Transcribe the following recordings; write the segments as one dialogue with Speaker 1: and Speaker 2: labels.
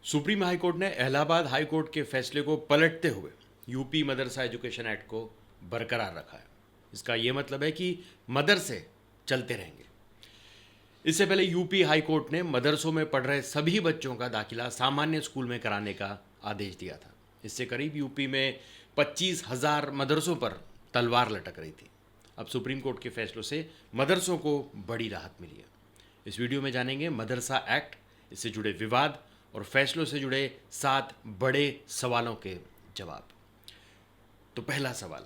Speaker 1: Supreme high court ने Allahabad high court के फैसले को पलटते हुए यूपी मदरसा एजुकेशन एक्ट को बरकरार रखा है। इसका यह मतलब है कि मदरसे चलते रहेंगे। इससे पहले यूपी हाई कोर्ट ने मदरसों में पढ़ रहे सभी बच्चों का दाखिला सामान्य स्कूल में कराने का आदेश दिया था। इससे करीब यूपी में 25,000 मदरसों पर तलवार लटक रही थी। अब सुप्रीम कोर्ट के फैसलों से मदरसों को बड़ी राहत मिली है। इस वीडियो में जानेंगे मदरसा एक्ट, इससे जुड़े विवाद और फैसलों से जुड़े 7 बड़े सवालों के जवाब। तो पहला सवाल,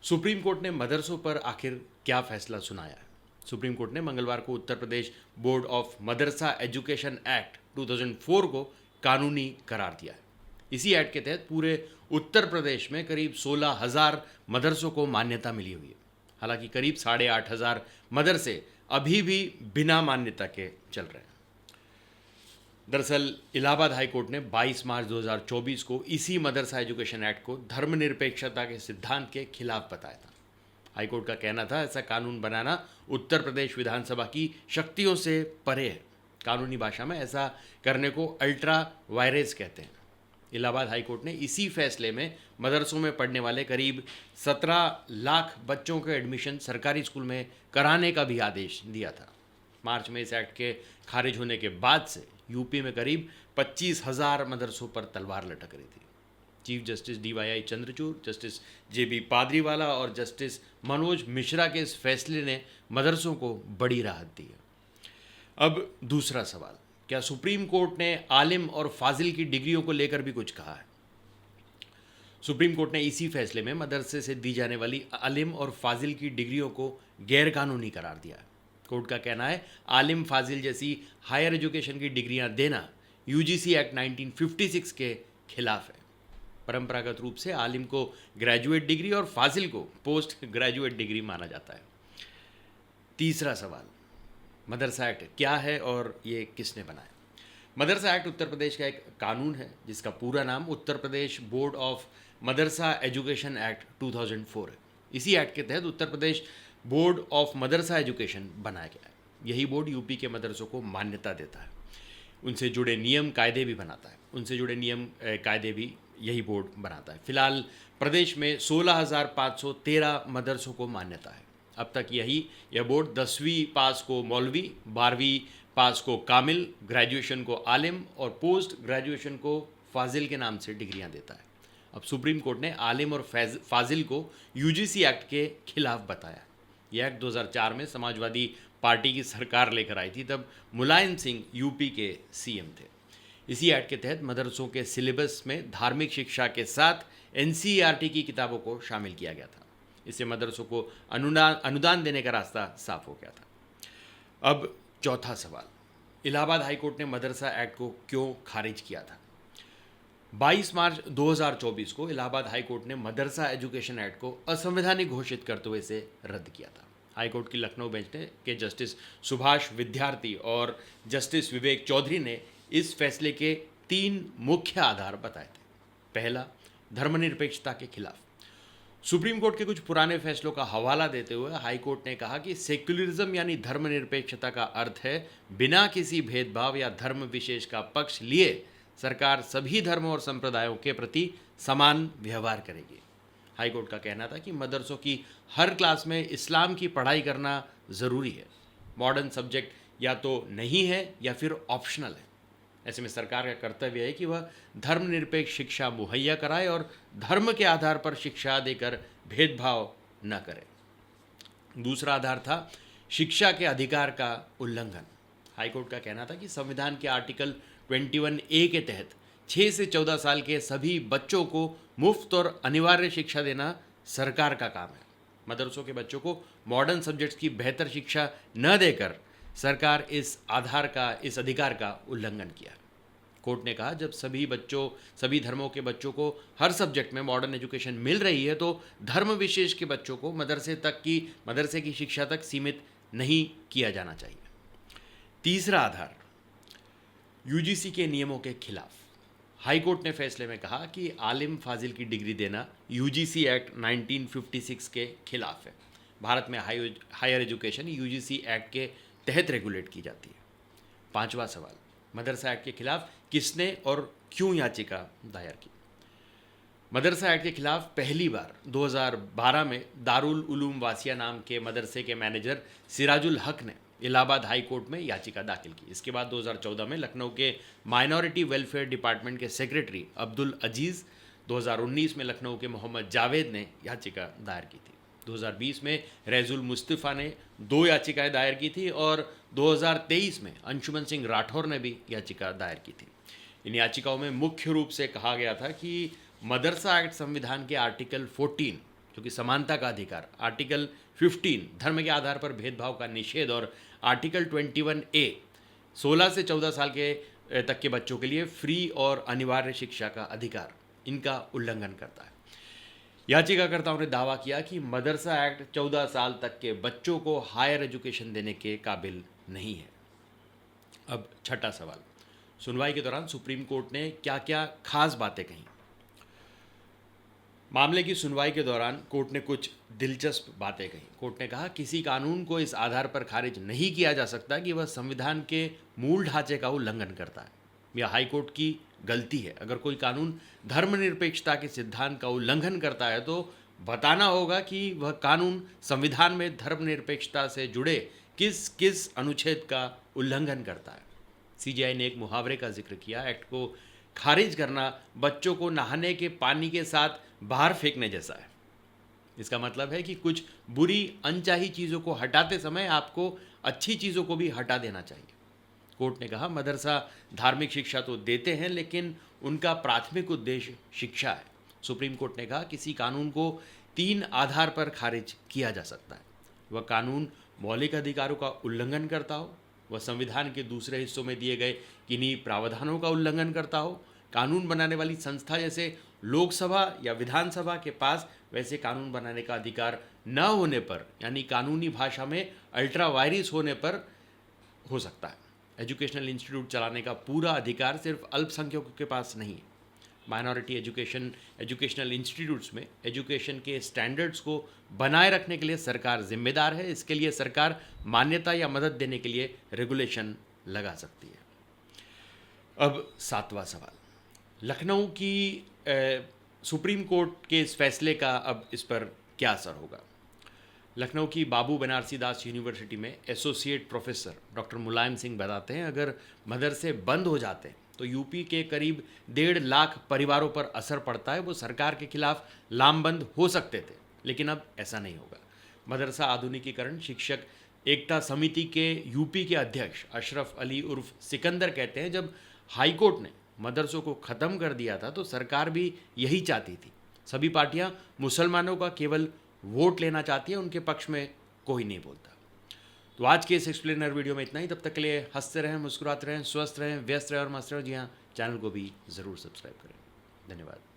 Speaker 1: सुप्रीम कोर्ट ने मदरसों पर आखिर क्या फैसला सुनाया है? सुप्रीम कोर्ट ने मंगलवार को Uttar Pradesh board of Madarsa education act 2004 को कानूनी करार दिया है। इसी एक्ट के तहत पूरे उत्तर प्रदेश में करीब 16,000 मदरसों को मान्यता मिली हुई है। हालांकि करीब 8,500 मदरसे अभी भी बिना मान्यता के चल रहे हैं। दरअसल इलाहाबाद हाई कोर्ट ने 22 मार्च 2024 को इसी मदरसा एजुकेशन एक्ट को धर्मनिरपेक्षता के सिद्धांत के खिलाफ बताया था। हाई कोर्ट का कहना था ऐसा कानून बनाना उत्तर प्रदेश विधानसभा की शक्तियों से परे है। कानूनी भाषा में ऐसा करने को अल्ट्रा वायरेस कहते हैं। इलाहाबाद हाई कोर्ट ने इसी फैसले में मदरसों में पढ़ने वाले करीब 17 लाख बच्चों के एडमिशन सरकारी स्कूल में कराने का भी आदेश दिया था। मार्च में इस एक्ट के खारिज होने के बाद से यूपी में करीब 25,000 मदरसों पर तलवार लटक रही थी। Chief justice DYI Chandrachud, justice JB Pardiwala और जस्टिस मनोज मिश्रा के इस फैसले ने मदरसों को बड़ी राहत दी है। अब दूसरा सवाल, क्या सुप्रीम कोर्ट ने आलिम और फाजिल की डिग्रियों को लेकर भी कुछ कहा है? सुप्रीम कोर्ट ने इसी फैसले में मदरसे से दी जाने वाली आलिम और फाजिल की डिग्रियों को गैरकानूनी करार दिया है। कोर्ट का कहना है आलिम फाजिल जैसी हायर एजुकेशन की डिग्रियां देना UGC एक्ट 1956 के खिलाफ है। परंपरागत रूप से आलिम को ग्रेजुएट डिग्री और फाजिल को पोस्ट ग्रेजुएट डिग्री माना जाता है। तीसरा सवाल, मदरसा एक्ट क्या है और ये किसने बनाया? मदरसा एक्ट उत्तर प्रदेश का एक कानून है जिसका पूरा नाम Uttar Pradesh board of Madarsa education act 2004 है। इसी एक्ट के तहत Uttar Pradesh board of Madarsa education बनाया गया है। यही बोर्ड यूपी के मदरसों को मान्यता देता है, उनसे जुड़े नियम कायदे भी बनाता है। यही बोर्ड बनाता है। फिलहाल प्रदेश में 16,513 मदरसों को मान्यता है। अब तक यह बोर्ड 10वीं पास को मौलवी, 12वीं पास को कामिल, ग्रेजुएशन को आलिम और पोस्ट ग्रेजुएशन को फाजिल के नाम से डिग्रियां देता है। अब सुप्रीम कोर्ट ने आलिम और फाजिल को UGC एक्ट के खिलाफ बताया। यह एक्ट 2004 में समाजवादी पार्टी की सरकार लेकर आई थी। तब मुलायम सिंह यूपी के CM थे। इसी एक्ट के तहत मदरसों के सिलेबस में धार्मिक शिक्षा के साथ NCERT की किताबों को शामिल किया गया था। इससे मदरसों को अनुदान देने का रास्ता साफ हो गया था। अब चौथा सवाल, इलाहाबाद हाई कोर्ट ने मदरसा एक्ट को क्यों खारिज किया था? 22 मार्च 2024 को इलाहाबाद हाई कोर्ट ने मदरसा एजुकेशन एक्ट को असंवैधानिक घोषित करते हुए इसे रद्द किया था। हाई कोर्ट की लखनऊ बेंच ने के जस्टिस सुभाष विद्यार्थी और जस्टिस विवेक चौधरी ने इस फैसले के 3 मुख्य आधार बताए थे। पहला, धर्मनिरपेक्षता के खिलाफ। सुप्रीम कोर्ट के कुछ पुराने फैसलों का हवाला देते हुए हाई कोर्ट ने कहा कि सेक्युलरिज्म यानी धर्मनिरपेक्षता का अर्थ है बिना किसी भेदभाव या धर्म विशेष का पक्ष लिए सरकार सभी धर्मों और संप्रदायों के प्रति समान व्यवहार करेगी। हाई कोर्ट का कहना था कि मदरसों की हर क्लास में इस्लाम की पढ़ाई करना ज़रूरी है। मॉडर्न सब्जेक्ट या तो नहीं है या फिर ऑप्शनल है। ऐसे में सरकार का कर्तव्य है कि वह धर्मनिरपेक्ष शिक्षा मुहैया कराए और धर्म के आधार पर शिक्षा देकर भेदभाव न करे। दूसरा आधार था शिक्षा के अधिकार का उल्लंघन। हाईकोर्ट का कहना था कि संविधान के आर्टिकल 21A के तहत 6 से 14 साल के सभी बच्चों को मुफ्त और अनिवार्य शिक्षा देना सरकार का काम है। मदरसों के बच्चों को मॉडर्न सब्जेक्ट्स की बेहतर शिक्षा न देकर सरकार इस अधिकार का उल्लंघन किया। कोर्ट ने कहा जब सभी धर्मों के बच्चों को हर सब्जेक्ट में मॉडर्न एजुकेशन मिल रही है तो धर्म विशेष के बच्चों को मदरसे की शिक्षा तक सीमित नहीं किया जाना चाहिए। तीसरा आधार, UGC के नियमों के खिलाफ। हाईकोर्ट ने फैसले में कहा कि आलिम फाजिल की डिग्री देना UGC एक्ट 1956 के खिलाफ है। भारत में हायर एजुकेशन UGC एक्ट के तहत रेगुलेट की जाती है। पांचवा सवाल, मदरसा एक्ट के खिलाफ किसने और क्यों याचिका दायर की? मदरसा एक्ट के खिलाफ पहली बार 2012 में दारुल उलूम वासिया नाम के मदरसे के मैनेजर सिराजुल हक ने इलाहाबाद हाई कोर्ट में याचिका दाखिल की। इसके बाद 2014 में लखनऊ के माइनॉरिटी वेलफेयर डिपार्टमेंट के सेक्रेटरी अब्दुल अजीज़, 2019 में लखनऊ के मोहम्मद जावेद ने याचिका दायर की थी। 2020 में रैजुल मुस्तफ़ा ने 2 याचिकाएं दायर की थी और 2023 में अंशुमन सिंह राठौर ने भी याचिका दायर की थी। इन याचिकाओं में मुख्य रूप से कहा गया था कि मदरसा एक्ट संविधान के आर्टिकल 14 जो कि समानता का अधिकार, आर्टिकल 15 धर्म के आधार पर भेदभाव का निषेध और आर्टिकल 21A 16 से 14 साल के तक के बच्चों के लिए फ्री और अनिवार्य शिक्षा का अधिकार, इनका उल्लंघन करता है। याचिकाकर्ताओं ने दावा किया कि मदरसा एक्ट 14 साल तक के बच्चों को हायर एजुकेशन देने के काबिल नहीं है। अब छठा सवाल, सुनवाई के दौरान सुप्रीम कोर्ट ने क्या क्या खास बातें कहीं? मामले की सुनवाई के दौरान कोर्ट ने कुछ दिलचस्प बातें कही। कोर्ट ने कहा किसी कानून को इस आधार पर खारिज नहीं किया जा सकता कि वह संविधान के मूल ढांचे का उल्लंघन करता है। यह हाईकोर्ट की गलती है। अगर कोई कानून धर्मनिरपेक्षता के सिद्धांत का उल्लंघन करता है तो बताना होगा कि वह कानून संविधान में धर्मनिरपेक्षता से जुड़े किस किस अनुच्छेद का उल्लंघन करता है। सीजेआई ने एक मुहावरे का जिक्र किया, एक्ट को खारिज करना बच्चों को नहाने के पानी के साथ बाहर फेंकने जैसा है। इसका मतलब है कि कुछ बुरी अनचाही चीज़ों को हटाते समय आपको अच्छी चीज़ों को भी हटा देना चाहिए। कोर्ट ने कहा मदरसा धार्मिक शिक्षा तो देते हैं लेकिन उनका प्राथमिक उद्देश्य शिक्षा है। सुप्रीम कोर्ट ने कहा किसी कानून को 3 आधार पर खारिज किया जा सकता है। वह कानून मौलिक अधिकारों का उल्लंघन करता हो, वह संविधान के दूसरे हिस्सों में दिए गए किन्हीं प्रावधानों का उल्लंघन करता हो, कानून बनाने वाली संस्था जैसे लोकसभा या विधानसभा के पास वैसे कानून बनाने का अधिकार न होने पर, यानी कानूनी भाषा में अल्ट्रा वायरिस होने पर हो सकता है। एजुकेशनल इंस्टीट्यूट चलाने का पूरा अधिकार सिर्फ अल्पसंख्यकों के पास नहीं है। माइनॉरिटी एजुकेशनल इंस्टीट्यूट्स में एजुकेशन के स्टैंडर्ड्स को बनाए रखने के लिए सरकार जिम्मेदार है। इसके लिए सरकार मान्यता या मदद देने के लिए रेगुलेशन लगा सकती है। अब 7वां सवाल, लखनऊ की सुप्रीम कोर्ट के इस फैसले का अब इस पर क्या असर होगा? लखनऊ की बाबू बनारसी दास यूनिवर्सिटी में associate professor doctor Mulayam Singh बताते हैं अगर मदरसे बंद हो जाते हैं तो यूपी के करीब 1.5 लाख परिवारों पर असर पड़ता है। वो सरकार के खिलाफ लामबंद हो सकते थे लेकिन अब ऐसा नहीं होगा। मदरसा आधुनिकीकरण शिक्षक एकता समिति के यूपी के अध्यक्ष अशरफ अली उर्फ सिकंदर कहते हैं जब हाईकोर्ट ने मदरसों को ख़त्म कर दिया था तो सरकार भी यही चाहती थी। सभी पार्टियां मुसलमानों का केवल वोट लेना चाहती है, उनके पक्ष में कोई नहीं बोलता। तो आज के इस एक्सप्लेनर वीडियो में इतना ही। तब तक के लिए हंसते रहें, मुस्कुराते रहें, स्वस्थ रहें, व्यस्त रहें और मस्त रहें। जी हाँ, चैनल को भी ज़रूर सब्सक्राइब करें। धन्यवाद।